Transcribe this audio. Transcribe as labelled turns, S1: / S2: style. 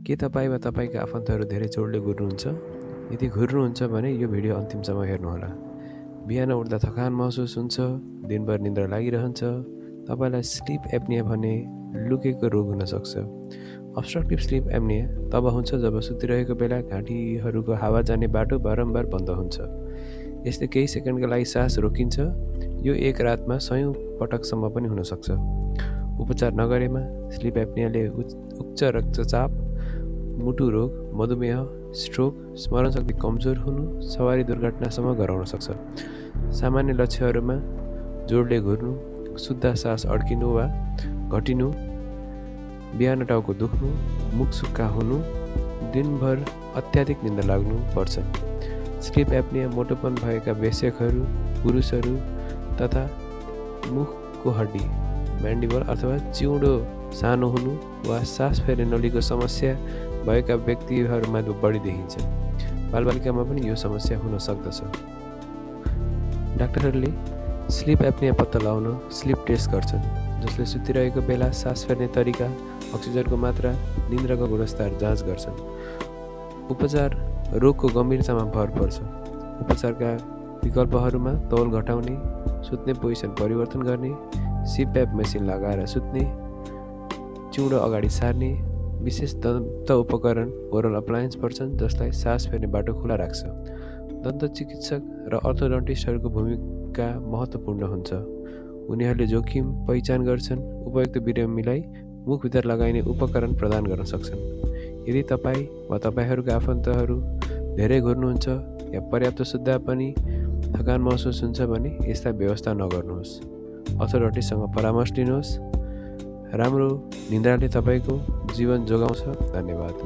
S1: के तपाईँ वा तपाईँका आफन्तहरू धेरै जोडले घुर्नुहुन्छ? यदि घुर्नुहुन्छ भने यो भिडियो अन्तिमसम्म हेर्नुहोला। बिहान उठ्दा थकान महसुस हुन्छ, दिनभर निद्रा लागिरहन्छ, तपाईँलाई स्लिप एप्निया भन्ने लुकेको रोग हुन सक्छ। अब्स्ट्रक्टिभ स्लिप एप्निया तब हुन्छ जब सुतिरहेको बेला घाँटीहरूको हावा जाने बाटो बारम्बार बन्द हुन्छ। यसले केही सेकेन्डका लागि सास रोकिन्छ। यो एक रातमा 100 पटकसम्म पनि हुन सक्छ। उपचार नगरेमा स्लिप एप्नियाले उच्च रक्तचाप, मुटु रोग, मधुमेह, स्ट्रोक, स्मरण शक्ति कमजोर हुनु, सवारी दुर्घटनासम्म गराउन सक्छ। सामान्य लक्षणहरूमा जोडले घुर्नु, शुद्ध सास अड्किनु वा घटिनु, बिहान टाउको दुख्नु, मुख सुक्खा हुनु, दिनभर अत्याधिक निद्रा लाग्नु पर्छ। स्लिप एप्निया मोटोपन भएका वयस्कहरू, पुरुषहरू तथा मुखको हड्डी, म्यान्डिबल अथवा चिउँडो सानो हुनु वा सास फेर्ने नलीको समस्या भएका व्यक्तिहरूमा बढी देखिन्छ। बालबालिकामा पनि यो समस्या हुन सक्दछ। डाक्टरहरूले स्लिप एप्निया पत्ता लगाउन स्लिप टेस्ट गर्छन्, जसले सुतिरहेको बेला सास फेर्ने तरिका, अक्सिजनको मात्रा, निन्द्राको गुणस्तर जाँच गर्छन्। उपचार रोगको गम्भीरतामा भर पर्छ। उपचारका विकल्पहरूमा तौल घटाउने, सुत्ने पोजिसन परिवर्तन गर्ने, सिप्याप मेसिन लगाएर सुत्ने, चिउँडो अगाडि सार्ने, विशेष दन्त उपकरण ओरल अप्लायन्स पर्छन् जसलाई सास फेर्ने बाटो खुला राख्छ। दन्त चिकित्सक र अर्थोडन्टिस्टहरूको भूमिका महत्त्वपूर्ण हुन्छ। उनीहरूले जोखिम पहिचान गर्छन्, उपयुक्त बिरामी मिलाई मुखभित्र लगाइने उपकरण प्रदान गर्न सक्छन्। यदि तपाईँ वा तपाईँहरूका आफन्तहरू धेरै घुर्नुहुन्छ या पर्याप्त सुत्दा पनि थकान महसुस हुन्छ भने यसलाई व्यवस्था नगर्नुहोस्। अर्थोडन्टिस्टसँग परामर्श लिनुहोस्। राम्रो निन्द्राले तपाईँको जीवन जोगाउँछ। धन्यवाद।